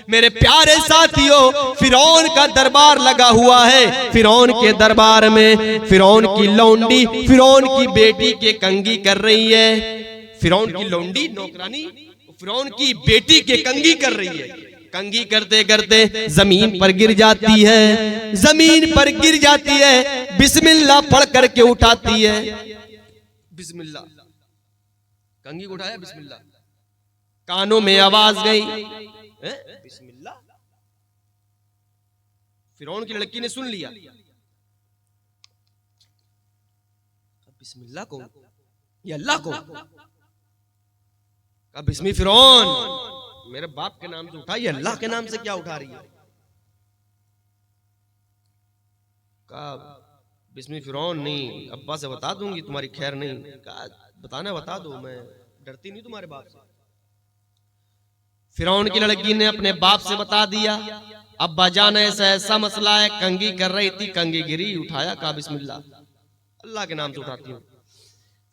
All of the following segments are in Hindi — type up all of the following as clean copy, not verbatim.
मेरे प्यारे साथियों, फिरौन का दरबार लगा हुआ है। फिरौन के दरबार में फिरौन की लौंडी फिरौन की बेटी के कंघी कर रही है। फिरौन की लौंडी नौकरानी फिरौन की बेटी के कंघी कर रही है। कंघी करते करते जमीन पर गिर जाती है। जमीन पर गिर जाती है, बिस्मिल्लाह पढ़ करके उठाती है। बिस्मिल्लाह, कंघी उठाया, बिस्मिल्लाह, कानों में आवाज गई, बिस्मिल्लाह। फिरौन की लड़की ने सुन लिया, बिस्मिल्लाह कौन? ये अल्लाह कौन? कहा बिस्मी फिरौन, मेरे बाप के नाम से उठा, ये अल्लाह के नाम से क्या उठा रही है? कहा बिस्मी फिरौन, नहीं, अब्बा से बता दूंगी, तुम्हारी खैर नहीं। कहा बताना, बता दो, मैं डरती नहीं तुम्हारे बाप से। फिरौन की लड़की ने अपने बाप से बता दिया, अब्बा जान ऐसा ऐसा मसला है, कंघी कर रही थी, कंघी गिरी, उठाया, कहा बिस्मिल्लाह, अल्लाह के नाम से उठाती हूँ।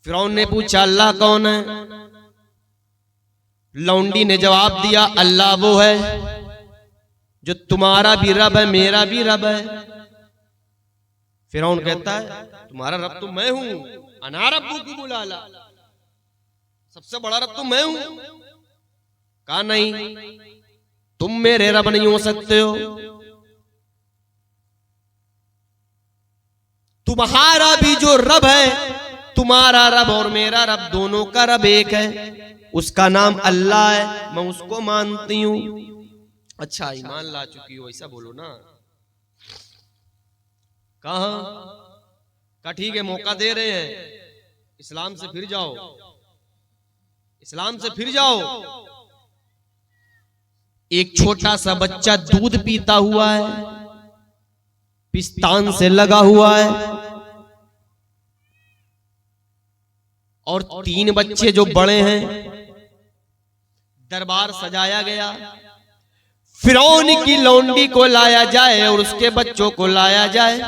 फिरौन ने पूछा अल्लाह कौन है? लौंडी ने जवाब दिया अल्लाह वो है जो तुम्हारा भी रब है, मेरा भी रब है। फिरौन कहता है तुम्हारा रब तो मैं हूं, अना रब्बुकुम बुलाला, सबसे बड़ा रब तो मैं हूं। कहा नहीं, तुम मेरे रब नहीं हो सकते हो, तुम्हारा भी जो रब है, तुम्हारा रब और मेरा रब दोनों का रब एक है, उसका नाम अल्लाह है, मैं उसको मानती हूं। अच्छा ईमान ला चुकी हो, ऐसा बोलो ना। कहा ठीक है, मौका दे रहे हैं, इस्लाम से फिर जाओ, इस्लाम से फिर जाओ। एक छोटा सा बच्चा दूध पीता हुआ है, पिस्तान से लगा हुआ है, और 3 बच्चे जो बड़े हैं। दरबार सजाया गया, फिरौन की लौंडी को लाया जाए और उसके बच्चों को लाया जाए।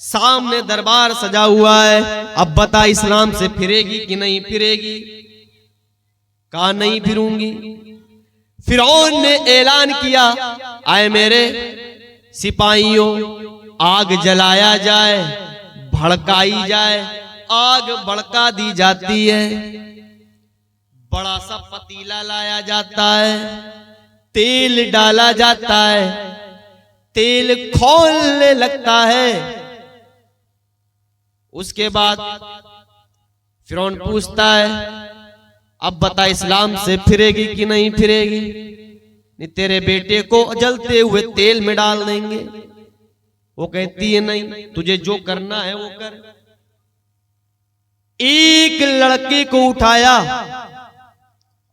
सामने दरबार सजा हुआ है, अब बता इस्लाम से फिरेगी कि नहीं फिरेगी? कहा नहीं फिरूंगी। फिरौन ने ऐलान किया, आए मेरे सिपाहियों, आग जलाया जाए, भड़काई जाए। आग भड़का दी जाती है, बड़ा सा पतीला लाया जाता है, तेल डाला जाता है, तेल खौलने लगता है। उसके बाद फिरौन पूछता है अब बता इस्लाम से फिरेगी कि नहीं फिरेगी? नहीं, तेरे बेटे को जलते हुए तेल में डाल देंगे। वो कहती है नहीं, तुझे जो करना है वो कर। एक लड़के को उठाया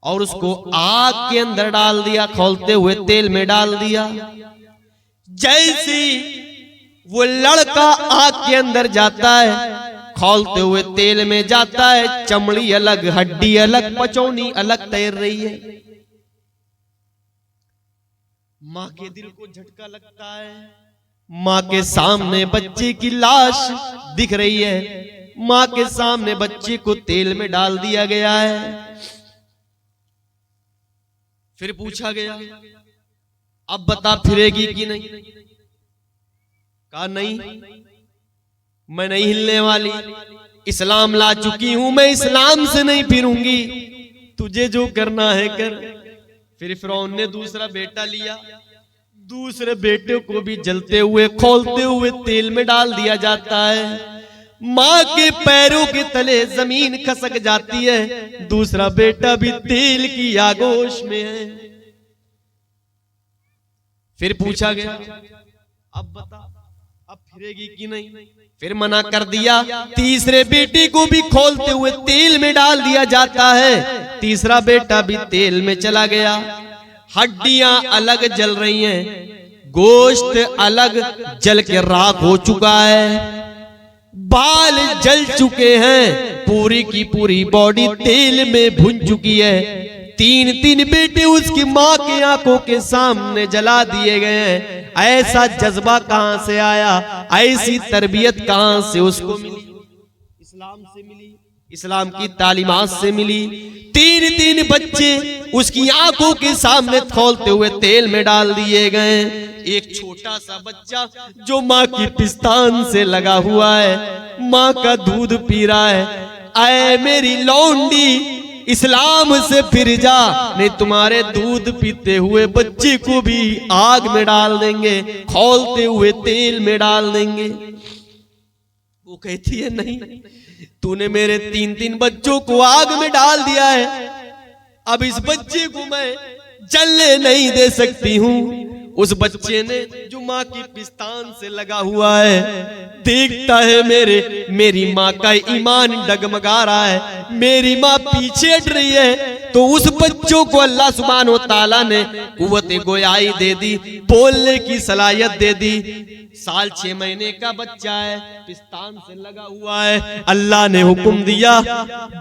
और उसको आग के अंदर डाल दिया, खौलते हुए तेल में डाल दिया। जैसे वो लड़का आग के अंदर जाता है, खौलते हुए तेल में जाता है, चमड़ी अलग, हड्डी अलग, पचौनी अलग तैर रही है। मां के दिल को झटका लगता है, मां के सामने बच्चे की लाश दिख रही है, मां के सामने बच्चे को तेल में डाल दिया गया है। फिर पूछा गया अब बता फिरेगी कि नहीं? कहा नहीं, मैं नहीं हिलने वाली, इस्लाम ला चुकी हूं, मैं इस्लाम से नहीं फिरूंगी, तुझे जो करना है कर। फिर फिरौन ने दूसरा बेटा लिया, दूसरे बेटे को भी जलते हुए खौलते हुए तेल में डाल दिया जाता है। मां के पैरों के तले जमीन खसक जाती है, दूसरा बेटा भी तेल की आगोश में है। फिर पूछा गया अब बता अब फिरेगी कि नहीं? फिर मना कर दिया। तीसरे बेटे को भी खौलते हुए तेल में डाल दिया जाता है, तीसरा बेटा भी तेल में चला गया। हड्डियां अलग जल रही हैं, गोश्त अलग जल के राख हो चुका है, बाल जल चुके हैं, पूरी की पूरी बॉडी तेल में भुन चुकी है। 3 बेटे उसकी मां की आंखों के सामने जला दिए गए हैं। ऐसा जज्बा कहां से आया? ऐसी तरबियत कहां से उसको मिली? इस्लाम से मिली। इस्लाम की तालीमात से मिली। तीन तीन बच्चे उसकी आंखों के सामने खौलते हुए तेल में डाल दिए गए। एक छोटा सा बच्चा जो माँ की पिस्तान से लगा हुआ है, माँ का दूध पी रहा है। ऐ मेरी लौंडी, इस्लाम से फिर जा, नहीं तुम्हारे दूध पीते हुए बच्चे को भी आग में डाल देंगे, खौलते हुए तेल में डाल देंगे। वो कहती है नहीं, तूने मेरे तीन तीन बच्चों को आग में डाल दिया है, अब इस बच्चे को मैं जलने नहीं दे सकती हूँ। उस बच्चे ने जो माँ की पिस्तान से लगा हुआ है, देखता है मेरी माँ का ईमान डगमगा रहा है, मेरी माँ पीछे हट रही है, तो उस बच्चों को अल्लाह सुब्हान व तआला ने कुव्वत गोयाई दे दी, बोलने की सलाहियत दे दी। साल 6 महीने का बच्चा है, पिस्तान से लगा हुआ है, अल्लाह ने हुक्म दिया,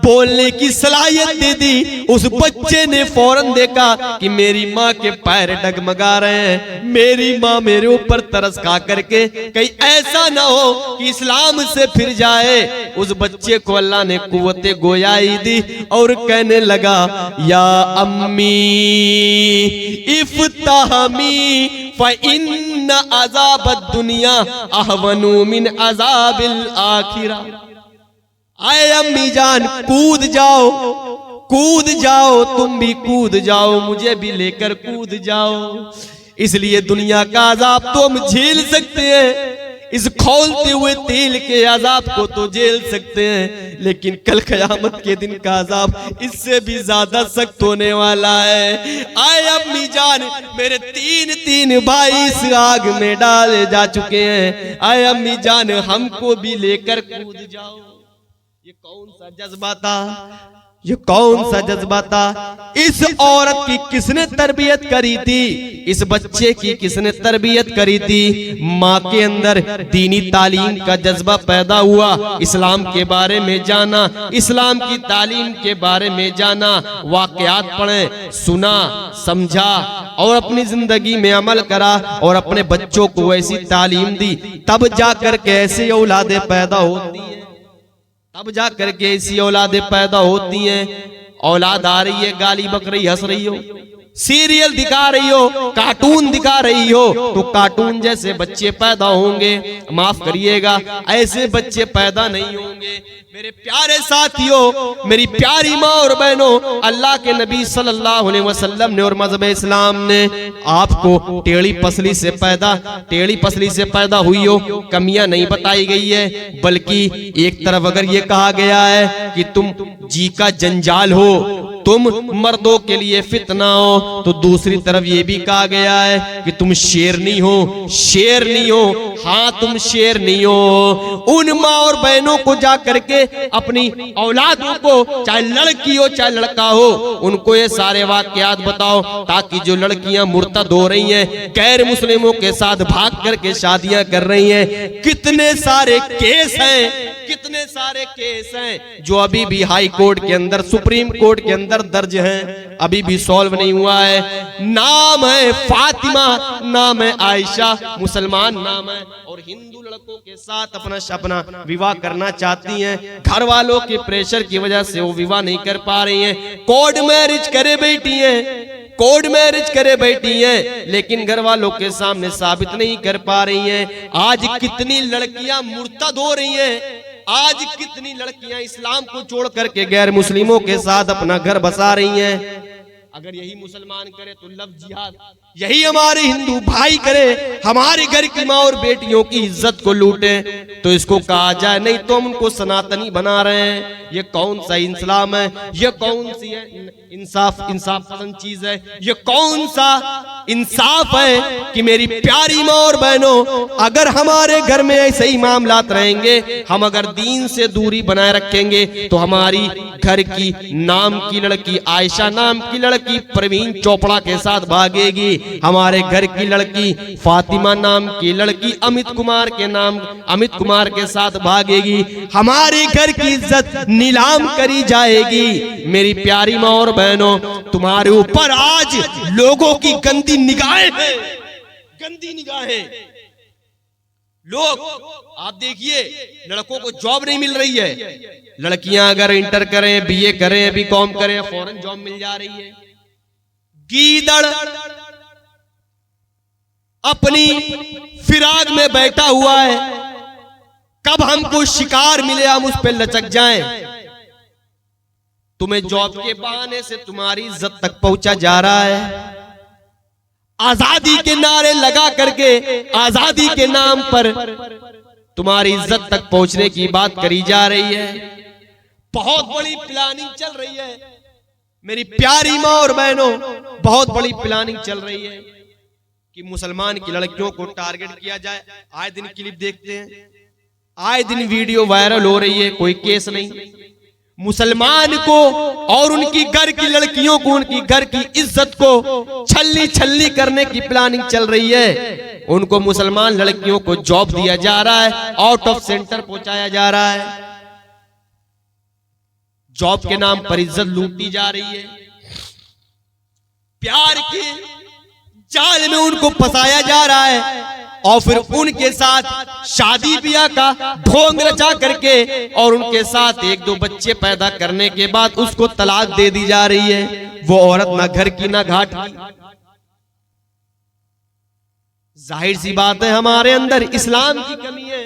बोलने की सलाहियत दे दी। उस बच्चे ने फौरन देखा कि मेरी माँ के पैर डगमगा रहे हैं, मेरी माँ मेरे ऊपर तरस खा करके कहीं ऐसा ना हो कि इस्लाम से फिर जाए। उस बच्चे को अल्लाह ने कुव्वत गोयाई दी और कहने लगा, या अम्मी इफ्ताहमी फ़इन्न अज़ाबद दुनिया अहवनु मिन अज़ाबिल आखिरा। आए अम्मी जान, कूद जाओ, कूद जाओ, तुम भी कूद जाओ, मुझे भी लेकर कूद जाओ। इसलिए दुनिया का अजाब तो हम झेल सकते हैं, इस खौलते हुए तेल के अजाब को तो झेल सकते हैं, लेकिन कल क़यामत के दिन का अजाब इससे भी ज्यादा सख्त होने वाला है। आए अम्मी जान, मेरे तीन तीन भाई इस आग में डाले जा चुके हैं, आए अम्मी जान हमको भी लेकर कूद जाओ। ये कौन सा जज्बा था, ये कौन सा जज्बा था? इस औरत की किसने तरबियत करी थी? इस बच्चे की किसने तरबियत करी थी? माँ के अंदर दीनी तालीम का जज्बा पैदा हुआ, इस्लाम के बारे में जाना, इस्लाम की तालीम के बारे में जाना, वाक़यात पढ़े, सुना, समझा और अपनी जिंदगी में अमल करा और अपने बच्चों को ऐसी तालीम दी, तब जाकर के ऐसी औलादें पैदा होती हैं, तब जा करके ऐसी औलादें पैदा होती हैं। औलाद आ रही है, गाली बक रही, हंस रही हो, सीरियल दिखा रही हो, कार्टून दिखा रही हो, तो कार्टून जैसे बच्चे पैदा होंगे। माफ करिएगा, ऐसे बच्चे पैदा नहीं होंगे। मेरे प्यारे साथियों, मेरी प्यारी माँ और बहनों, अल्लाह के नबी सल्लल्लाहु अलैहि वसल्लम ने और मज़हब इस्लाम ने आपको टेढ़ी पसली से पैदा हुई हो कमियां नहीं बताई गई है, बल्कि एक तरफ अगर ये कहा गया है कि तुम जी का जंजाल हो, तुम मर्दों के लिए फितना हो, तो दूसरी तरफ ये भी कहा गया है कि तुम शेरनी हो, शेरनी हो। हाँ, तुम शेरनी हो। उन माँ और बहनों को जा करके अपनी औलादों को, चाहे लड़की हो चाहे लड़का हो, उनको ये सारे वाकयात बताओ, ताकि जो लड़कियां मुर्तद हो रही हैं, गैर मुस्लिमों के साथ भाग करके शादियां कर रही हैं, कितने सारे केस हैं, कितने सारे केस हैं जो अभी भी हाई कोर्ट के अंदर, सुप्रीम कोर्ट के अंदर दर्ज हैं, अभी भी सॉल्व नहीं हुआ है। नाम है फातिमा, नाम है आयशा, मुसलमान नाम है, और हिंदू लड़कों के साथ अपना विवाह करना चाहती हैं। घर वालों के प्रेशर की वजह से वो विवाह नहीं कर पा रही हैं, कोर्ट मैरिज करे बैठी हैं, कोर्ट मैरिज करे बैठी हैं, लेकिन घर वालों के सामने साबित नहीं कर पा रही हैं। आज कितनी लड़कियां मुर्तद हो रही हैं, आज कितनी लड़कियां इस्लाम को छोड़ करके गैर मुस्लिमों के साथ अपना घर बसा रही हैं। अगर यही मुसलमान करे तो लव जिहाद, यही हमारे हिंदू भाई करे, हमारे घर की माँ और बेटियों की इज्जत को लूटे, तो इसको कहा जाए नहीं तो हम उनको सनातनी बना रहे हैं। ये कौन सा इस्लाम है? ये कौन सी है इंसाफ पसंद चीज है? ये कौन सा इंसाफ है कि मेरी प्यारी माँ और बहनों, अगर हमारे घर में ऐसे ही मामलात रहेंगे, हम अगर दीन से दूरी बनाए रखेंगे, तो हमारी घर की नाम की लड़की, आयशा नाम की लड़की प्रवीण चोपड़ा के साथ भागेगी, हमारे घर की लड़की फातिमा नाम की लड़की अमित कुमार के साथ भागेगी, हमारे घर की इज्जत नीलाम करी जाएगी। मेरी प्यारी माँ और बहनों, तुम्हारे ऊपर आज लोगों की गंदी निगाहें हैं, गंदी निगाहें। लोग आप देखिए, लड़कों को जॉब नहीं मिल रही है, लड़कियां अगर इंटर करें, बीए करें, बीकॉम करें, फौरन जॉब मिल जा रही है। गीदड़ अपनी फिराक में बैठा हुआ है, कब हमको शिकार मिले हम उस पे लचक जाएं। तुम्हें जॉब के बहाने से तुम्हारी इज्जत तक पहुंचा जा रहा है। आजादी के नारे लगा करके आजादी के नाम पर तुम्हारी इज्जत तक पहुंचने की बात करी जा रही है। बहुत बड़ी प्लानिंग चल रही है मेरी प्यारी माँ और बहनों, बहुत बड़ी प्लानिंग चल रही है कि मुसलमान की लड़कियों को टारगेट किया जाए। आए दिन क्लिप देखते हैं, आए दिन वीडियो वायरल हो रही है, कोई केस नहीं। मुसलमान को और उनकी घर की लड़कियों को, उनकी घर की इज्जत को छल्ली छल्ली करने की प्लानिंग चल रही है। उनको मुसलमान लड़कियों को जॉब दिया जा रहा है, आउट ऑफ सेंटर पहुंचाया जा रहा है, जॉब के नाम पर इज्जत लूटी जा रही है, प्यार के जाल में उनको फंसाया जा रहा है और फिर उनके साथ शादी ब्याह का ढोंग रचा करके और उनके साथ एक दो बच्चे पैदा करने के बाद उसको तलाक दे दी जा रही है। वो औरत ना घर की ना घाट की। जाहिर सी बात है हमारे अंदर इस्लाम की कमी है,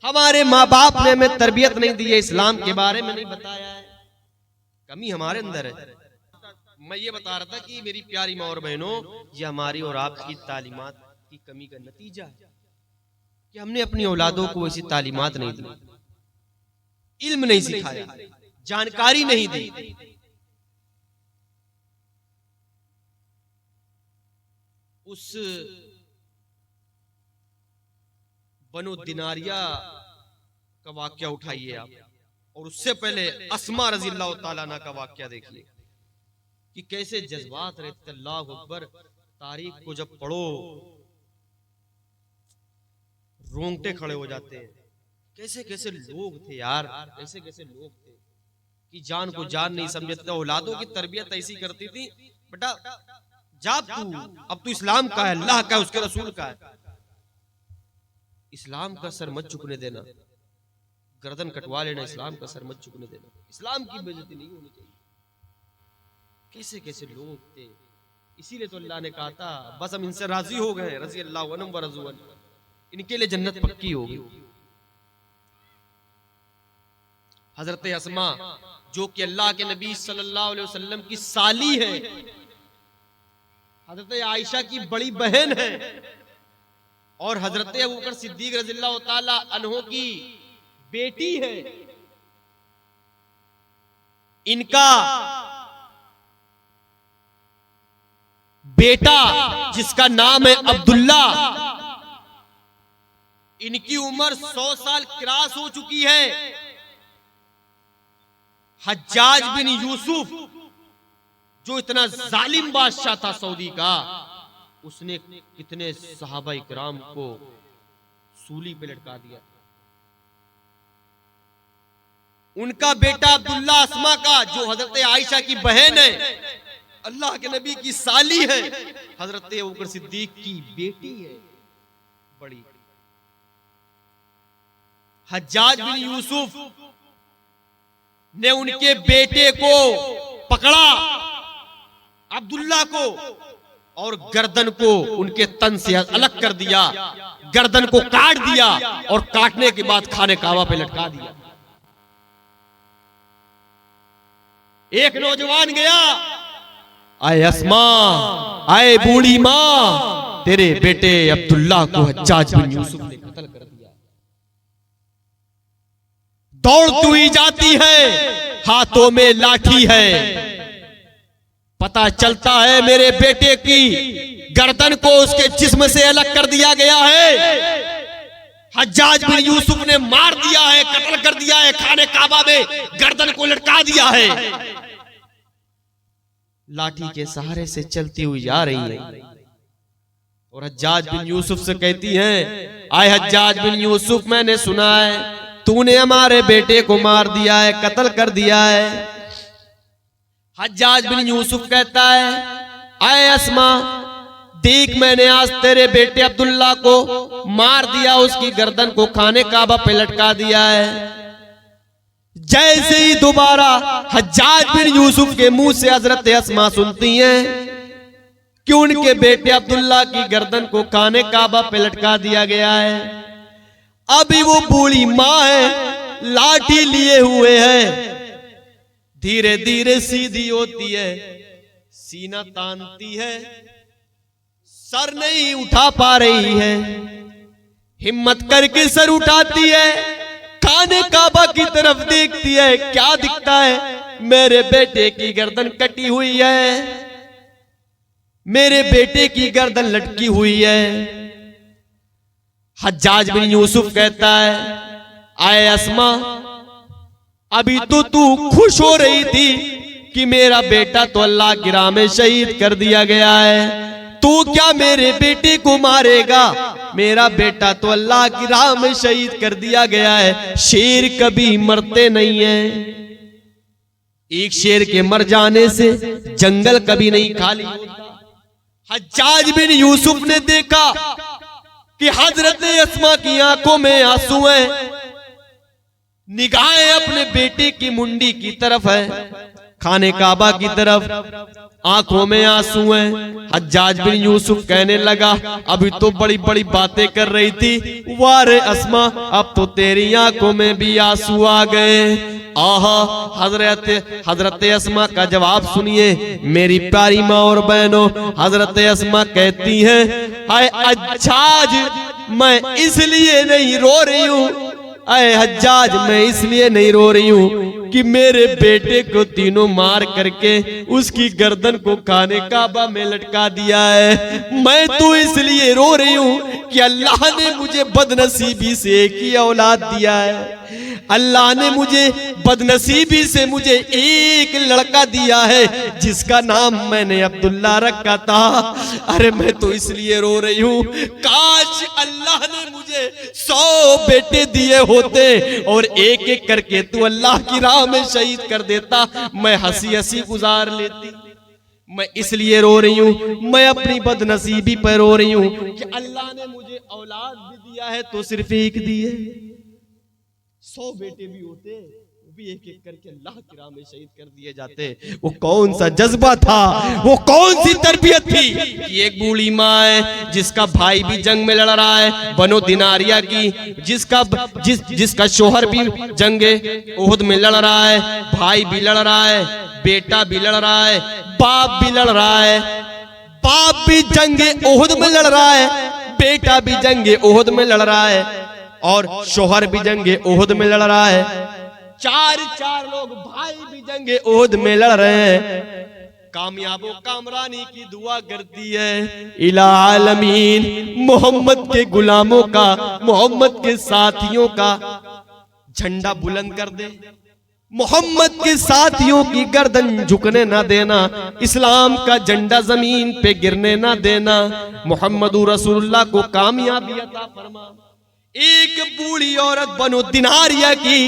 हमारे माँ बाप ने हमें तरबियत नहीं दी है, इस्लाम के बारे में नहीं बताया है, कमी हमारे अंदर है। मैं ये बता रहा था कि मेरी प्यारी माँ और बहनों, ये हमारी और आपकी तालीमात की कमी का नतीजा है कि हमने अपनी औलादों को ऐसी तालीमात नहीं दी, इल्म नहीं सिखाया, जानकारी नहीं दी। उस बनो दिनारिया का वाक्या उठाइए आप, और उससे पहले अस्मा रज़ी अल्लाह तआला अन्हा का वाक्या देखिए कि कैसे जज्बात रहते। अल्लाह अकबर, तारीख को जब पढ़ो रोंगटे खड़े हो जाते हैं। कैसे कैसे लोग थे यार, कैसे कैसे लोग थे कि जान को जान नहीं समझते। औलादों की तरबियत ऐसी करती थी, बेटा जा तू, अब तू इस्लाम का है, अल्लाह का है, उसके रसूल का है, इस्लाम का सर मत झुकने देना, गर्दन कटवा लेना, इस्लाम का सर मत झुकने देना, इस्लाम की बेइज्जती नहीं होनी चाहिए। कैसे कैसे लोग थे, इसीलिए तो अल्लाह ने कहा था बस हम इनसे राजी हो गए, रज़ी अल्लाहु अन्हुम व रज़ू अन्हु, इनके लिए जन्नत पक्की होगी। हजरत अस्मा जो कि अल्लाह के नबी सल्लल्लाहु अलैहि वसल्लम की साली है, हजरत आयशा की बड़ी बहन है और हजरत अबू बकर सिद्दीक रज़ियल्लाहु ताला अन्हु की बेटी है। इनका बेटा जिसका नाम है अब्दुल्ला, इनकी उम्र 100 साल क्रॉस हो चुकी है। हज्जाज बिन यूसुफ जो इतना जालिम बादशाह था सऊदी का, उसने कितने सहाबा इकराम को सूली पे लटका दिया। उनका बेटा अब्दुल्ला अस्मा का जो हजरत आयशा की बहन है, अल्लाह के नबी की साली है, हजरत अबू बकर सिद्दीक की बेटी है बड़ी। हज्जाज बिन यूसुफ ने उनके बेटे को पकड़ा, अब्दुल्ला को, और गर्दन को उनके तन से अलग कर दिया, गर्दन को काट दिया और काटने के बाद खाने काबा पे लटका दिया। एक नौजवान गया, आए अस्मा, आए बूढ़ी मां, तेरे बेटे अब्दुल्ला को हज्जाज बिन यूसुफ ने कत्ल कर दिया। दौड़ती हुई जाती है, हाथों में लाठी है, पता चलता है मेरे बेटे की गर्दन को उसके जिस्म से अलग कर दिया गया है, हज्जाज बिन यूसुफ ने मार दिया है, कत्ल कर दिया है, खाने काबा में गर्दन को लटका दिया है। लाठी के सहारे से चलती हुई जा रही है और हज्जाज बिन यूसुफ से कहती है, आए हज्जाज बिन यूसुफ, मैंने सुना है तूने हमारे बेटे को मार दिया है, कत्ल कर दिया है। हज्जाज बिन यूसुफ कहता है, आए अस्मा, देख मैंने आज तेरे बेटे अब्दुल्ला को मार दिया, उसकी गर्दन को खाने काबा पे लटका दिया है। जैसे ही दोबारा हज्जाज बिन यूसुफ के मुंह से हजरत अस्मा सुनती हैं कि उनके बेटे अब्दुल्ला की गर्दन को खाने काबा पे लटका दिया गया है, अभी वो बूढ़ी माँ है, लाठी लिए हुए है, धीरे धीरे सीधी होती है, सीना तानती है, सर नहीं उठा पा रही है, हिम्मत करके सर उठाती है, खाने काबा की तरफ देखती है, क्या दिखता है? मेरे बेटे की गर्दन कटी हुई है, मेरे बेटे की गर्दन लटकी हुई है। हज्जाज बिन यूसुफ कहता है, आए अस्मा, अभी तो तू खुश हो रही थी कि मेरा बेटा तो अल्लाह की राह में शहीद कर दिया गया है, तू क्या मेरे बेटे को मारेगा? मेरा बेटा तो अल्लाह की राह में शहीद कर दिया गया है। शेर कभी मरते नहीं है, एक शेर के मर जाने से जंगल कभी नहीं खाली होता। हज्जाज बिन यूसुफ ने देखा कि हजरत अस्मा की आंखों में आंसू हैं, निगाहें अपने बेटे की मुंडी की तरफ है, खाने काबा की तरफ, आंखों में आंसू हैं। हज्जाज बिन यूसुफ कहने लगा, अभी तो बड़ी बड़ी बातें कर रही थी, वारे अस्मा, अब तो तेरी आंखों में भी आंसू आ गए। आहा, हजरत अस्मा का जवाब सुनिए मेरी प्यारी माँ और बहनों। हजरत अस्मा कहती हैं, हाय हज्जाज, मैं इसलिए नहीं रो रही हूँ, अरे हज्जाज, मैं इसलिए नहीं रो रही हूँ कि मेरे बेटे को तीनों मार करके उसकी गर्दन को खाने काबा में लटका दिया है, मैं तो इसलिए रो रही हूँ कि अल्लाह ने मुझे बदनसीबी से एक ही औलाद दिया है, अल्लाह ने मुझे बदनसीबी से मुझे एक लड़का दिया है जिसका नाम मैंने अब्दुल्ला रखा था। अरे मैं तो इसलिए रो रही हूँ, काश अल्लाह ने मुझे 100 बेटे दिए होते और एक एक करके तू अल्लाह की राह में शहीद कर देता, मैं हंसी हंसी गुजार लेती। मैं इसलिए रो रही हूँ, मैं अपनी बदनसीबी पर रो रही हूँ कि अल्लाह ने मुझे औलाद भी दिया है तो सिर्फ एक दी है, 100 बेटे भी होते वो भी एक एक करके अल्लाह की राह में शहीद कर दिए जाते। वो कौन सा जज्बा था, वो कौन सी तरबियत थी कि एक बूढ़ी माँ है जिसका भाई भी जंग में लड़ रहा है, बनो दिनारिया की, जिसका शोहर भी जंगे ओहद में लड़ रहा है, भाई भी लड़ रहा है, बेटा भी लड़ रहा है, बाप भी लड़ रहा है, बाप भी जंगे ओहद में लड़ रहा है, बेटा भी जंगे ओहद में लड़ रहा है और शोहर भी जंगे ओहद में लड़ रहा है, चार लोग भाई भी जंगे ओहद में लड़ रहे हैं। कामयाबो कामरानी की दुआ करती है, इला आलमीन, मोहम्मद के गुलामों का, मोहम्मद के साथियों का झंडा बुलंद कर दे, मोहम्मद के साथियों की गर्दन झुकने ना देना, इस्लाम का झंडा जमीन पे गिरने ना देना, मोहम्मद रसूलुल्लाह को कामयाबी अता फरमा। एक बूढ़ी औरत बनो दिनारिया की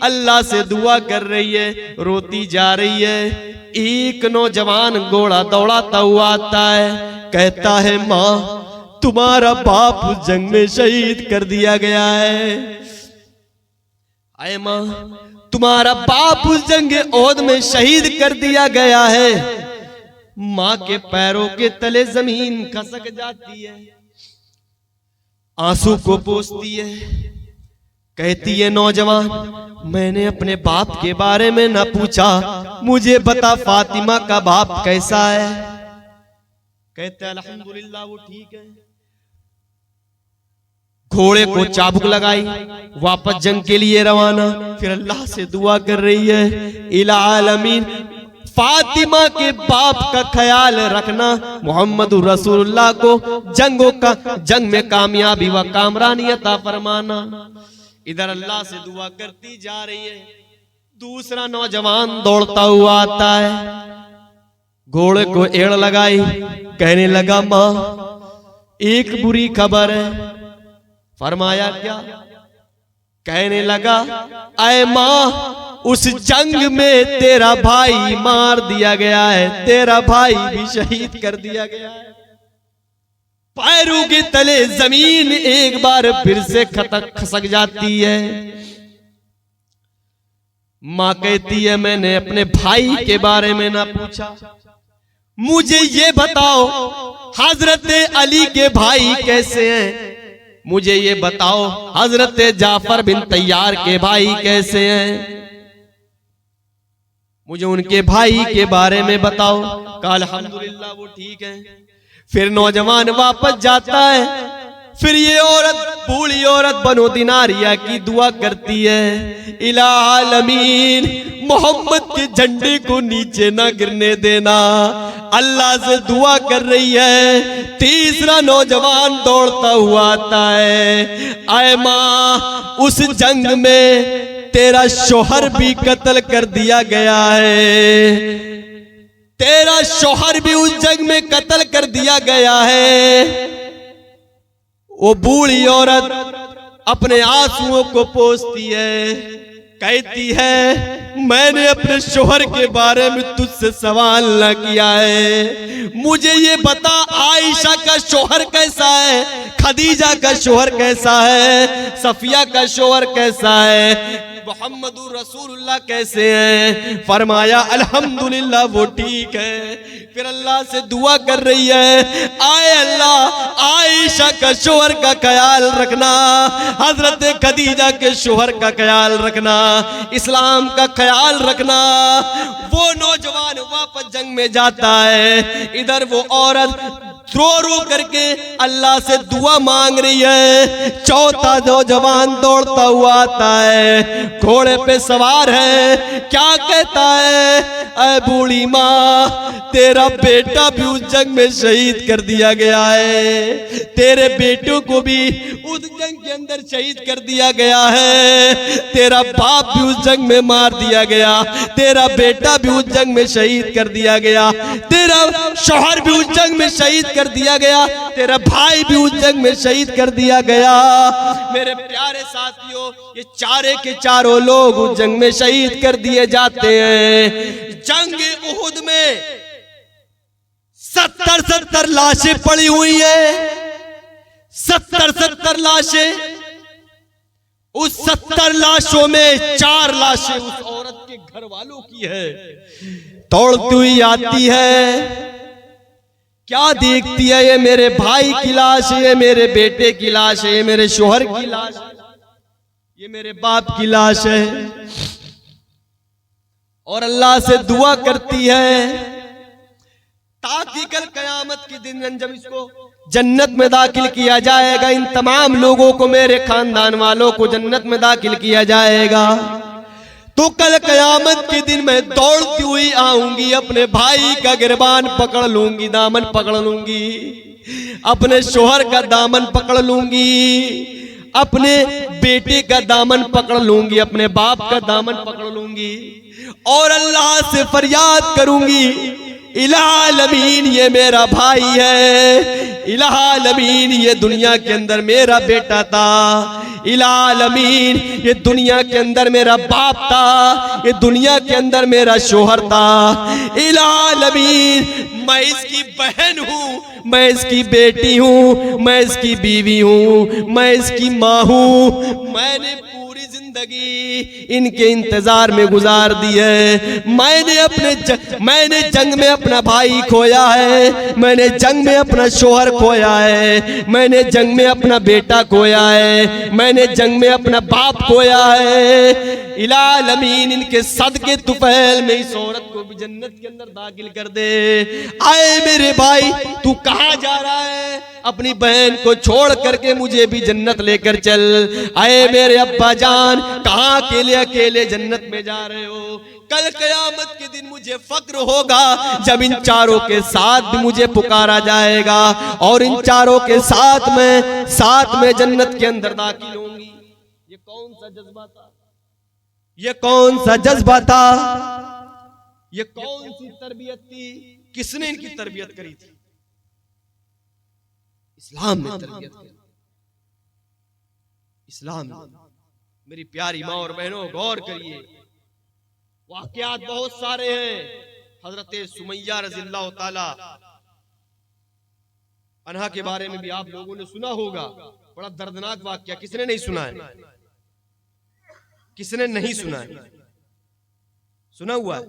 अल्लाह से दुआ कर रही है, रोती जा रही है। एक नौजवान घोड़ा दौड़ाता हुआ आता है, कहता है, माँ तुम्हारा बाप उस जंग में शहीद कर दिया गया है। आए माँ, तुम्हारा बाप उस जंग ओहद में शहीद कर दिया गया है। माँ के पैरों के तले जमीन खसक जाती है, आंसू को पोंछती है, कहती है, नौजवान, मैंने अपने बाप के बारे में न पूछा, मुझे बता फातिमा का बाप कैसा है? कहते अल्हम्दुलिल्लाह वो ठीक है। घोड़े को चाबुक लगाई, वापस जंग के लिए रवाना, फिर अल्लाह से दुआ कर रही है, इला आलमीन, फातिमा के बाप का ख्याल रखना, मोहम्मद रसूलुल्लाह को जंग में कामयाबी व कामरानी अता फरमाना। इधर अल्लाह से दुआ करती जा रही है, दूसरा नौजवान दौड़ता हुआ आता है, घोड़े को एड़ लगाई, कहने लगा, माँ एक बुरी खबर है। फरमाया, क्या? कहने लगा, अय माँ, उस जंग में तेरा भाई मार दिया गया है, तेरा भाई भी शहीद कर दिया गया है। पैरों के तले जमीन एक बार फिर से खसक जाती है। मां कहती है मैंने अपने भाई के बारे में ना पूछा, मुझे ये बताओ हजरत अली के भाई कैसे हैं, मुझे ये बताओ हजरत जाफर बिन तैयार के भाई कैसे हैं, मुझे उनके भाई के बारे में बताओ। कहा अल्हम्दुलिल्लाह वो ठीक है। फिर नौजवान वापस जाता है। फिर ये औरत, बूढ़ी औरत बनो दिनारिया की दुआ करती है, इलामीन मोहम्मद के झंडे को नीचे ना गिरने देना। अल्लाह से दुआ कर रही है। तीसरा नौजवान दौड़ता हुआ आता है, आए माँ उस जंग में तेरा शोहर भी कत्ल कर दिया गया है, तेरा शोहर भी उस जंग में कत्ल कर दिया गया है। वो बूढ़ी औरत अपने आंसुओं को पोंछती है, कहती है मैंने अपने शोहर के बारे में तुझसे सवाल न किया है, मुझे ये बता आयशा का शोहर कैसा है, खदीजा का शोहर कैसा है, सफिया का शोहर कैसा है, मुहम्मदुर रसूलुल्लाह कैसे हैं। फरमाया अल्हम्दुलिल्लाह वो ठीक है। फिर अल्लाह से दुआ कर रही है, आए अल्लाह आयशा का शोहर का ख्याल रखना, हजरत खदीजा के शोहर का ख्याल रखना, इस्लाम का ख्याल रखना। वो नौजवान वापस जंग में जाता है, इधर वो औरत रो रो करके अल्लाह से दुआ मांग रही है। चौथा नौजवान दौड़ता हुआ आता है, घोड़े पे सवार है, क्या कहता है, ऐ बूढ़ी माँ तेरा बेटा भी उस जंग में शहीद कर दिया गया है, तेरे बेटों को भी उस जंग के अंदर शहीद कर दिया गया है, तेरा बाप भी उस जंग में मार दिया गया, तेरा बेटा भी उस जंग में शहीद कर दिया गया, तेरा शौहर भी उस जंग में शहीद कर दिया गया, तेरा भाई भी उस जंग में शहीद कर दिया गया। मेरे प्यारे साथियों, ये चारे के चारों लोग उस जंग में शहीद कर दिए जाते हैं। जंग उहुद में 70 लाशें पड़ी हुई है, 70 लाशें। उस 70 लाशों में 4 लाशें उस औरत के घर वालों की है। दौड़ती हुई आती है, क्या देखती है, ये मेरे भाई की लाश है, ये मेरे बेटे की लाश है, ये मेरे शोहर की लाश है, ये मेरे बाप की लाश है। और अल्लाह से दुआ करती है ताकि कल कयामत के दिन जब इसको जन्नत में दाखिल किया जाएगा, इन तमाम लोगों को, मेरे खानदान वालों को जन्नत में दाखिल किया जाएगा, तो कल कयामत के दिन मैं दौड़ती हुई आऊंगी, अपने भाई का गिरबान पकड़ लूंगी, दामन पकड़ लूंगी, अपने शोहर का दामन पकड़ लूंगी, अपने बेटे का दामन पकड़ लूंगी, अपने बाप का दामन पकड़ लूंगी और अल्लाह से फरियाद करूंगी, इलामीन ये मेरा भाई है, इलामीन ये दुनिया के अंदर मेरा बेटा था, इलामीन ये दुनिया के अंदर मेरा बाप था, ये दुनिया के अंदर मेरा शोहर था, इलामीन मैं इसकी बहन हूँ, मैं इसकी बेटी हूँ, मैं इसकी बीवी हूँ, मैं इसकी माँ हूँ। मैंने पूरी जिंदगी इनके इंतजार में गुजार दी है। मैंने जंग में अपना भाई खोया है, मैंने जंग में अपना शोहर खोया है, मैंने जंग में अपना बेटा खोया है, मैंने जंग में अपना बाप खोया है। इलामीन इनके सदके तुफैल में इस औरत को भी जन्नत के अंदर दाखिल कर दे। आए मेरे भाई, तू कहाँ जा रहा है? अपनी बहन को छोड़ करके मुझे भी जन्नत लेकर चल। आए मेरे अब्बा जान, कहाँ अकेले अकेले जन्नत में जा रहे हो? कल कयामत के दिन मुझे फक्र होगा जब इन चारों के साथ भी मुझे पुकारा जाएगा और इन चारों के साथ में जन्नत के अंदर दाखिल होंगी। ये कौन सा जज्बा था? ये कौन सा जज्बा था? ये कौन सी तरबियत थी? किसने इनकी तरबियत करी थी? इस्लाम ने तरबियत की। इस्लाम ने। मेरी प्यारी माँ और बहनों, गौर करिए, वाकयात बहुत सारे हैं। हजरत सुमैया रज़ियल्लाहु ताला अनहा के बारे में भी आप लोगों ने सुना होगा, बड़ा दर्दनाक वाकया। किसने नहीं सुना है? किसने नहीं सुना है? सुना हुआ है?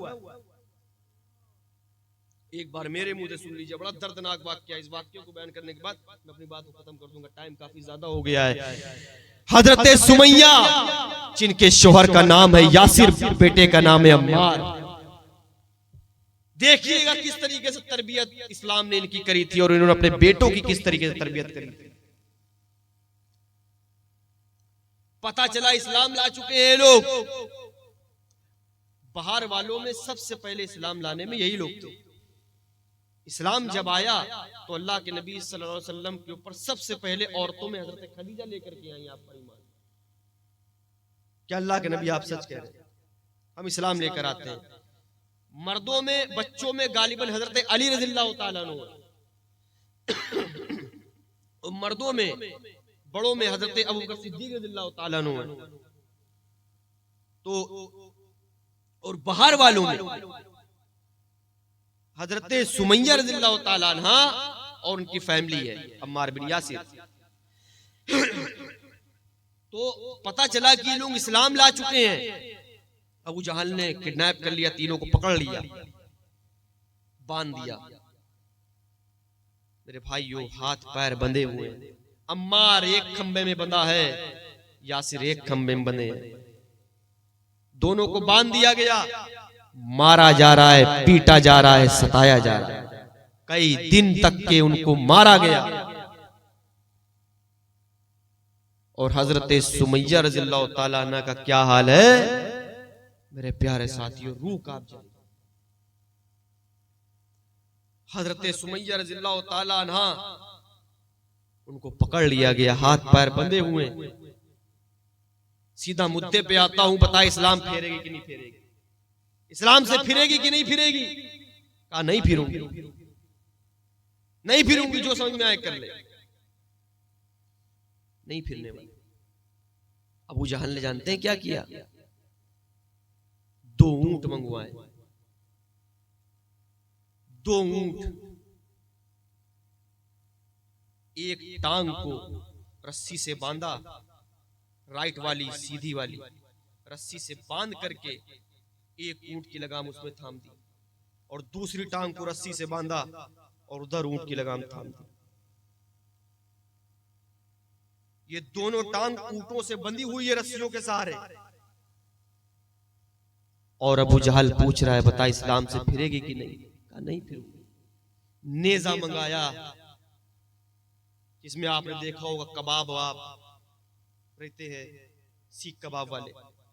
एक बार मेरे मुंह से सुन लीजिए, बड़ा दर्दनाक वाकया। इस वाक्य को बयान करने के बाद मैं अपनी बात को खत्म कर दूंगा, टाइम काफी ज्यादा हो गया है। हजरत सुमैया, जिनके शोहर का नाम है यासिर, बेटे का नाम है अम्मार। देखिएगा किस तरीके से तरबियत इस्लाम ने इनकी करी थी और इन्होंने अपने बेटों की किस तरीके से तरबियत करी थी। पता चला इस्लाम ला चुके हैं लोग। बाहर वालों में सबसे पहले इस्लाम लाने में यही लोग थे। इस्लाम जब आया तो अल्लाह के नबी सल्लल्लाहु अलैहि वसल्लम के ऊपर सबसे पहले औरतों में हजरत खदीजा लेकर के आई। आपका ईमान, क्या अल्लाह के नबी आप सच कह रहे हैं? हम इस्लाम लेकर आते हैं। मर्दों में, बच्चों में गालिबन हजरत अली रज़ियल्लाहु ताला अन्हु, मर्दों में बड़ों में हजरत अबू बकर सिद्दीक रज़ियल्लाहु ताला अन्हु है। तो और बाहर वालों में हजरत सुमैया रज़ियल्लाहु ताला अन्हा और उनकी फैमिली है, अम्मार बिन यासिर। तो पता चला कि ये लोग इस्लाम ला चुके हैं। अबू जहल ने किडनैप कर लिया, तीनों को पकड़ लिया, बांध दिया। मेरे भाइयों, हाथ पैर बंधे हुए। अम्मार एक खंबे में बंधा है, यासिर एक खंबे में बंधे हैं। दोनों को बांध दिया गया, मारा जा रहा है, पीटा जा रहा है, सताया जा रहा है। कई दिन तक के उनको मारा गया। और हजरत सुमैया रज़ियल्लाहु ताला अन्हा का क्या हाल है मेरे प्यारे साथियों, रूह कांप जाए। हजरत सुमैया रज़ियल्लाहु ताला अन्हा, उनको पकड़ लिया गया, हाथ पैर बंधे हुए। सीधा मुद्दे पे आता हूं, बता इस्लाम फेरेगी कि नहीं फेरेगी? इस्लाम से फिरेगी कि नहीं फिरेगी? कहा नहीं फिरूंगी, नहीं फिरूंगी, जो समझ में आए कर ले। नहीं फिरने वाली। अबू जहल ने जानते हैं क्या किया? 2 ऊंट मंगवाए, 2 ऊंट, एक टांग को रस्सी से बांधा, राइट वाली सीधी वाली रस्सी से बांध करके एक ऊंट की लगाम उसमें थाम दी, और दूसरी टांग को रस्सी से बांधा और उधर ऊंट की लगाम थाम दी। ये दोनों टांग ऊंटों से बंधी हुई है रस्सियों के सहारे। और अबू जहल पूछ रहा है, बता इस्लाम से फिरेगी कि नहीं? कहा नहीं फिरूंगी। नेजा मंगाया, जिसमें आपने देखा होगा कबाब वाब रहते हैं, सीख कबाब वाले,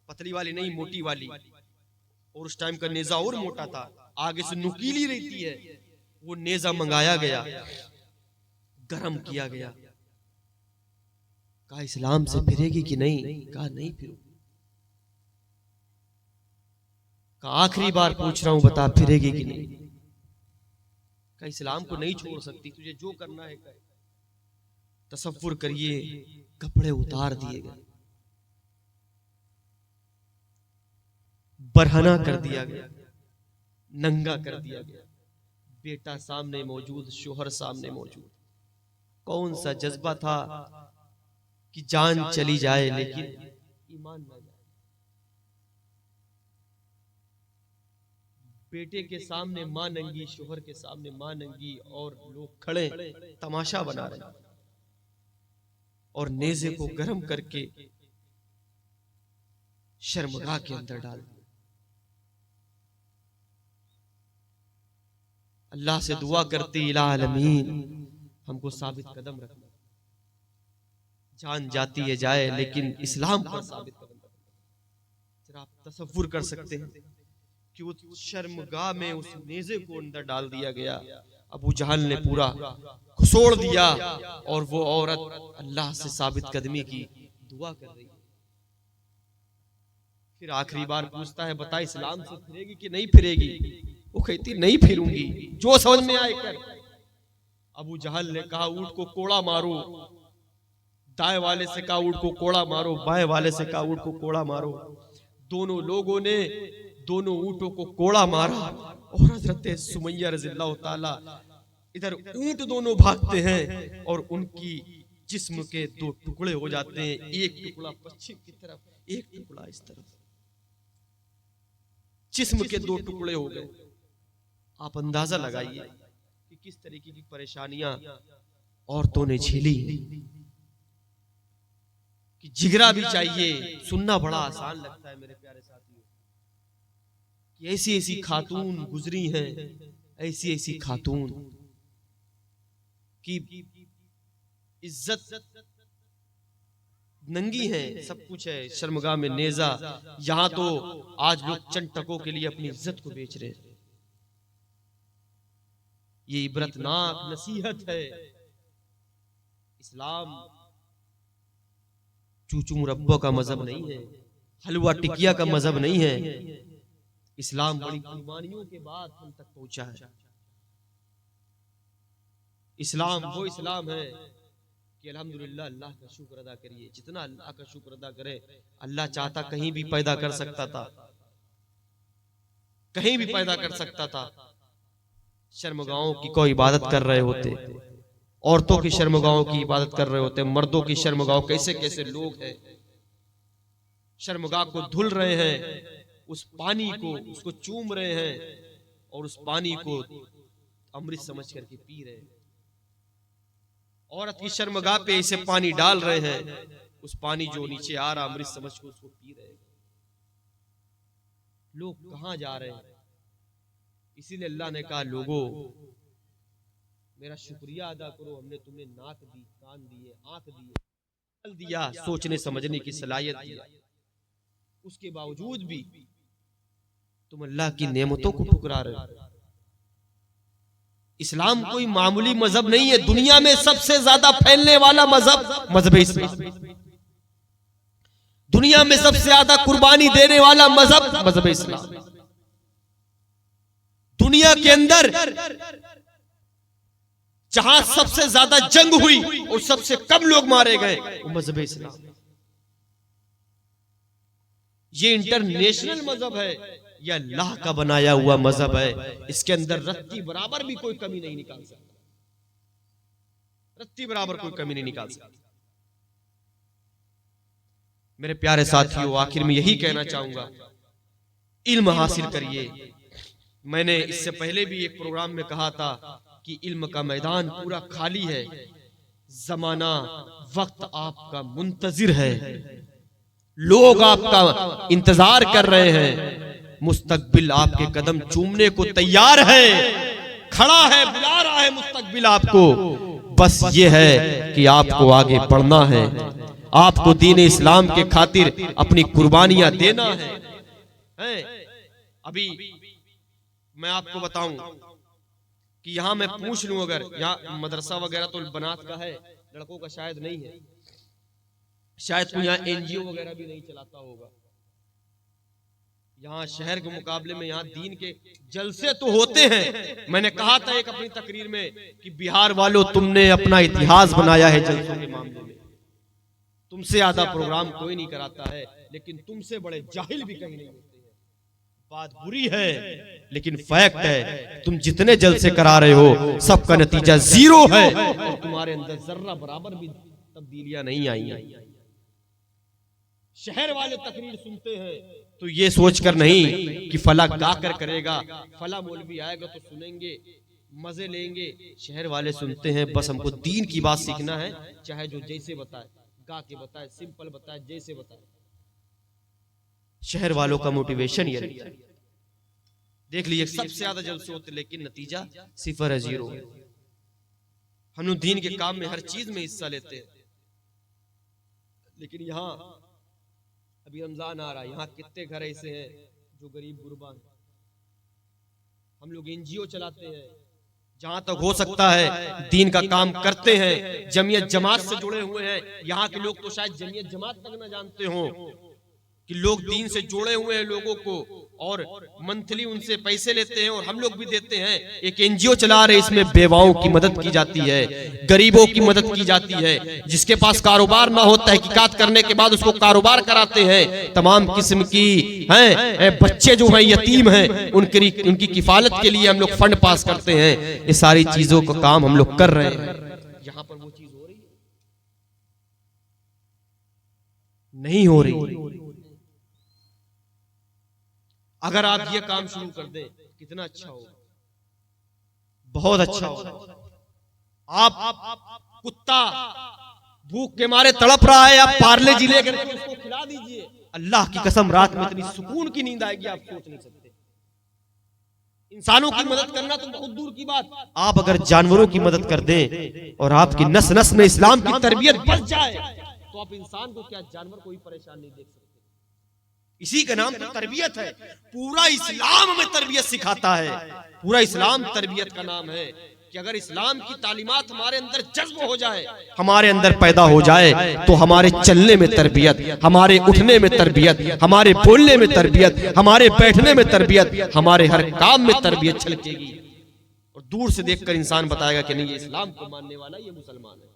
पतली वाली नहीं, मोटी वाली। और उस टाइम का नेजा और मोटा था, आगे से नुकीली रहती है। वो नेजा मंगाया गया, गरम किया गया। कहा इस्लाम से फिरेगी कि नहीं? कहा नहीं फिरूंगी। कहा आखिरी बार पूछ रहा हूं, बता फिरेगी कि नहीं? कहा इस्लाम को नहीं छोड़ सकती, तुझे जो करना है कर। तसव्वुर करिए, कपड़े उतार दिए गए, बरहना कर दिया गया, नंगा कर दिया गया। बेटा सामने मौजूद, शोहर सामने मौजूद। कौन सा जज्बा था कि जान चली जाए लेकिन ईमान ना जाए। बेटे के सामने मां नंगी, शोहर के सामने मां नंगी, और लोग खड़े तमाशा बना रहे हैं। और नेज़े को गर्म करके शर्मगाह के अंदर डाल दिया। अल्लाह से दुआ करती, इला आलमीन हमको साबित कदम रखना। जान जाती है जाए, लेकिन इस्लाम पर साबित कदम रखना। जरा आप तसव्वुर कर सकते हैं कि उस शर्मगाह में उस नेज़े को अंदर डाल दिया गया। अबू जहल ने पूरा घुसोड़ दिया, और वो औरत अल्लाह से साबित कदमी की दुआ कर रही है। फिर आखिरी बार पूछता है, बता इस्लाम से फिरेगी कि नहीं फिरेगी? वो कहती नहीं फिरूंगी, जो समझ में आए कर। अबू जहल ने कहा ऊंट को कोड़ा मारो, दाएं वाले से कहा ऊंट को कोड़ा मारो, बाएं वाले से कहा ऊंट को कोड़ा मारो। दोनों लोगों ने दोनों ऊंटों को कोड़ा मारा, और हजरत सुमैया रज़ियल्लाहु ताला इधर ऊंट दोनों भागते हैं और उनकी जिस्म के दो टुकड़े हो जाते हैं, एक टुकड़ा पश्चिम की तरफ, एक टुकड़ा इस तरफ, जिस्म के दो टुकड़े हो गए। आप अंदाजा लगाइए कि किस तरीके की परेशानियां औरतों ने झेली, कि जिगरा भी चाहिए। सुनना बड़ा आसान लगता है मेरे प्यारे साथियों कि ऐसी ऐसी खातून गुजरी हैं, ऐसी ऐसी खातून की इज्जत नंगी है, सब कुछ है, शर्मगाह में नेजा। यहां तो आज लोग चंद टकों के लिए अपनी इज्जत को बेच रहे हैं। ये इबरतनाक नसीहत है। इस्लाम चूचू मुरब्बा का मजहब नहीं है, हलवा टिकिया का मजहब नहीं है। इस्लाम बड़ी कुर्बानियों के बाद हम तक पहुंचा है। इस्लाम वो इस्लाम है कि अल्हम्दुलिल्लाह, अल्लाह का शुक्र अदा करिए। जितना अल्लाह का शुक्र अदा करे, अल्लाह चाहता कहीं भी पैदा कर सकता था, कहीं भी पैदा कर सकता था। शर्मगाहों की कोई इबादत कर रहे होते, औरतों की शर्मगाहों की इबादत कर रहे होते, मर्दों की शर्मगाहों, कैसे कैसे लोग हैं शर्मगाह को धुल रहे हैं, उस पानी को उसको चूम रहे हैं और उस पानी को अमृत समझ करके पी रहे हैं। औरत की शर्मगाह पे इसे पानी डाल रहे हैं, उस पानी जो नीचे आ रहा अमृत समझ को उसको पी रहे हैं। लोग कहां जा रहे हैं? इसीलिए अल्लाह ने कहा, लोगों मेरा शुक्रिया अदा करो, हमने तुम्हें नाक दी, कान दिए, आंख दिए, अकल दिया, सोचने समझने की सलाहियत दिया। उसके बावजूद भी तुम अल्लाह की नेमतों को ठुकरा रहे हो। इस्लाम कोई मामूली मजहब नहीं है, दुनिया में सबसे ज्यादा फैलने वाला मजहब मजहब इस्लाम, दुनिया में सबसे ज्यादा कुर्बानी देने वाला मजहब मजहब इस्लाम। दुनिया के अंदर जहां सबसे ज्यादा जंग हुई और सबसे कम लोग मारे गए, वो मजहब इस्लाम। ये इंटरनेशनल मजहब है, यह अल्लाह का बनाया हुआ मजहब है। इसके अंदर रत्ती बराबर भी कोई कमी नहीं निकाल सकता, रत्ती बराबर कोई कमी नहीं निकाल सकता। मेरे प्यारे साथियों, आखिर में यही कहना चाहूंगा, इल्म हासिल करिए। मैंने इससे पहले भी एक प्रोग्राम में कहा था कि इल्म का मैदान पूरा खाली है, जमाना वक्त आपका मुंतजिर है, लोग आपका इंतजार कर रहे हैं, मुस्तकबिल आपके कदम चूमने को तैयार है, खड़ा है, बुला रहा है मुस्तकबिल आपको। बस ये है कि आपको आगे बढ़ना है, आपको दीन इस्लाम के खातिर अपनी कुर्बानियां देना है। अभी मैं आपको बताऊं कि यहां मैं पूछ लूं, अगर यहाँ मदरसा वगैरह तो बनात का है, लड़कों का शायद नहीं है, शायद कोई यहाँ एनजीओ वगैरह भी नहीं चलाता होगा। यहाँ शहर के मुकाबले में यहाँ दीन के जलसे तो होते हैं। मैंने कहा था एक अपनी तकरीर में कि बिहार वालों, तुमने अपना इतिहास बनाया है जलसों के मामले में, तुमसे ज्यादा प्रोग्राम कोई नहीं कराता है, लेकिन तुमसे बड़े जाहिल भी कहीं नहीं होते हैं। बात बुरी है लेकिन फैक्ट है, तुम जितने जलसे करा रहे हो सबका नतीजा जीरो है और तुम्हारे अंदर जर्रा बराबर भी तब्दीलियां नहीं आई हैं। शहर वाले तकरीर सुनते हैं तो ये सोचकर नहीं कि फला गा कर करेगा, फला मौलवी आएगा तो सुनेंगे, मजे लेंगे। शहर वाले सुनते हैं बस हमको दीन की बात सीखना है, चाहे जो जैसे बताए, गा के बताए, सिंपल बताए, जैसे बताए। शहर वालों का मोटिवेशन ये रहता है। देख लीजिए सबसे ज्यादा जलसे होते लेकिन नतीजा सिफर है, जीरो। हम लोग दीन के काम में हर चीज में हिस्सा लेते हैं, लेकिन यहाँ अभी रमजान आ रहा है, यहाँ कितने घर ऐसे हैं जो गरीब गुरबा हैं। हम लोग एनजीओ चलाते हैं, जहां तक हो सकता है दीन का काम करते हैं, जमीयत जमात से जुड़े हुए हैं। यहाँ के लोग तो शायद जमीयत जमात तक न जानते हो कि लोग दीन से जोड़े हुए हैं लोगों को और मंथली उनसे पैसे लेते हैं और हम लोग भी देते हैं। एक एनजीओ चला रहे, इसमें बेवाओं की मदद की जाती है, गरीबों की मदद की जाती है, जिसके पास कारोबार ना हो तहकीकात करने के बाद उसको कारोबार कराते हैं। तमाम किस्म की हैं बच्चे जो हैं यतीम हैं, उनकी किफालत के लिए हम लोग फंड पास करते हैं। ये सारी चीजों का काम हम लोग कर रहे हैं। यहाँ पर वो चीज हो रही है? नहीं हो रही। अगर आप ये काम शुरू कर दें कितना अच्छा होगा, बहुत अच्छा होगा। आप कुत्ता भूख के मारे तड़प रहा है, आप पार्ले जी लेकर उसको खिला दीजिए, अल्लाह की कसम रात में इतनी सुकून की नींद आएगी आप सोच नहीं सकते। इंसानों की मदद करना तो बहुत दूर की बात, आप अगर जानवरों की मदद कर दें और आपकी नस नस में इस्लाम की तरबियत बच जाए तो आप इंसान को क्या जानवर को भी परेशान नहीं देख सकते। इसी का नाम तो तरबियत है। पूरा इस्लाम हमें तरबियत सिखाता है। पूरा इस्लाम तरबियत का नाम है कि अगर इस्लाम की तालीमात हमारे अंदर जज्ब हो जाए, हमारे अंदर पैदा हो जाए, तो हमारे चलने में तरबियत, हमारे उठने में तरबियत, हमारे बोलने में तरबियत, हमारे बैठने में तरबियत, हमारे हर काम में तरबियत छलकेगी। और दूर से देखकर इंसान बताएगा कि नहीं, ये इस्लाम को मानने वाला, ये मुसलमान है।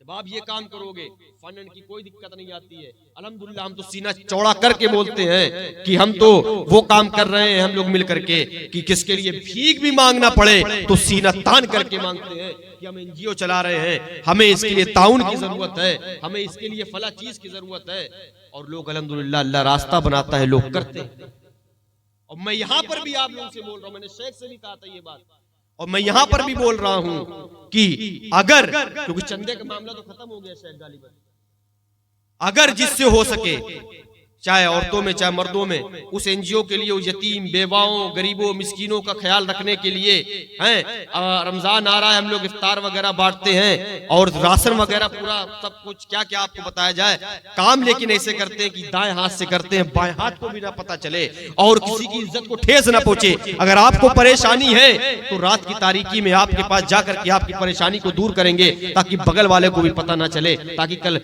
जब आप ये काम करोगे फंड की कोई दिक्कत नहीं आती है। अल्हम्दुलिल्लाह हम तो सीना चौड़ा करके बोलते हैं कि हम तो वो काम कर रहे हैं हम लोग मिल करके कि किसके लिए भीख भी मांगना पड़े तो सीना तान करके मांगते हैं कि हम एनजीओ चला रहे हैं, हमें इसके लिए ताउन की जरूरत है, हमें इसके लिए फला चीज की जरूरत है। और लोग अल्हम्दुलिल्लाह अल्लाह रास्ता बनाता है, लोग करते हैं। और मैं यहाँ पर भी आप लोगों से बोल रहा हूँ, मैंने शेख से भी कहा था ये बात, और मैं यहां पर भी बोल रहा हूं कि अगर, क्योंकि चंदे का मामला तो खत्म हो गया शेख गालिबन, अगर जिससे हो सके, चाहे औरतों में चाहे मर्दों में, उस एनजीओ के लिए, उस यतीम बेवाओं गरीबों मिस्कीनों का ख्याल रखने के लिए हैं। रमजान आ रहा है, हम लोग इफ्तार वगैरह बांटते हैं और राशन वगैरह पूरा सब कुछ क्या क्या आपको बताया जाए काम, लेकिन ऐसे करते हैं कि दाएं हाथ से करते हैं, बाएं हाथ को भी ना पता चले और किसी की इज्जत को ठेस ना पहुंचे। अगर आपको परेशानी है तो रात की तारीकी में आपके पास जाकर के आपकी परेशानी को दूर करेंगे, ताकि बगल वाले को भी पता ना चले, ताकि कल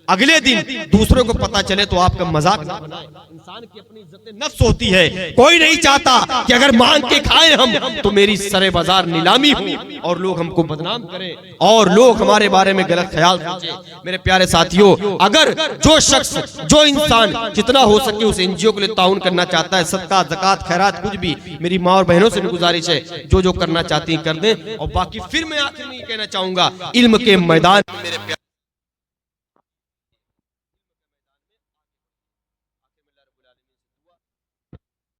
अगले दिन दूसरों को पता चले तो आपका मजाक ना बनाए। इंसान की अपनी इज्जत नफ्स होती है, कोई नहीं चाहता कि अगर मांग के खाएं हम तो मेरी सरे बाजार नीलामी हो और लोग हमको बदनाम करें और लोग हमारे बारे में गलत ख्याल सोचें। मेरे प्यारे साथियों, अगर जो शख्स, जो इंसान जितना हो सके उस एनजीओ के लिए ताउन करना चाहता है, सदका ज़कात खैरात कुछ भी, मेरी माँ और बहनों से भी गुजारिश है, जो जो करना चाहती है कर दें। और बाकी फिर मैं आखिर में कहना चाहूंगा, इल्म के मैदान